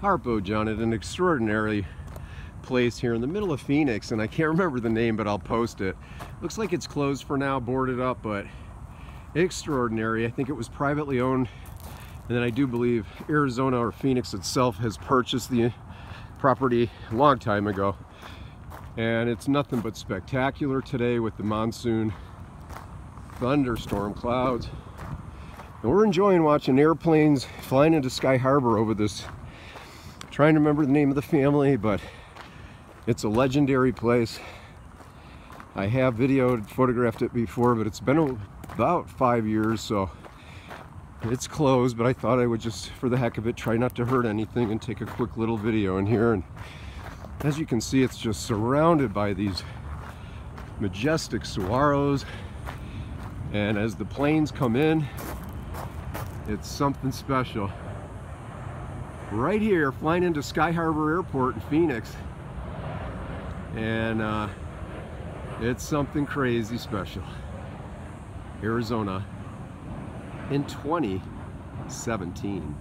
Harpo John at an extraordinary place here in the middle of Phoenix, and I can't remember the name, but I'll post it. Looks like it's closed for now, boarded up, but extraordinary. I think it was privately owned, and then I do believe Arizona or Phoenix itself has purchased the property a long time ago. And it's nothing but spectacular today with the monsoon thunderstorm clouds. And we're enjoying watching airplanes flying into Sky Harbor over this. Trying to remember the name of the family, but it's a legendary place. I have videoed, photographed it before, but it's been about 5 years, so it's closed. But I thought I would just, for the heck of it, try not to hurt anything and take a quick little video in here. And as you can see, it's just surrounded by these majestic saguaros. And as the planes come in, it's something special. Right here, flying into Sky Harbor Airport in Phoenix. And it's something crazy special. Arizona in 2017.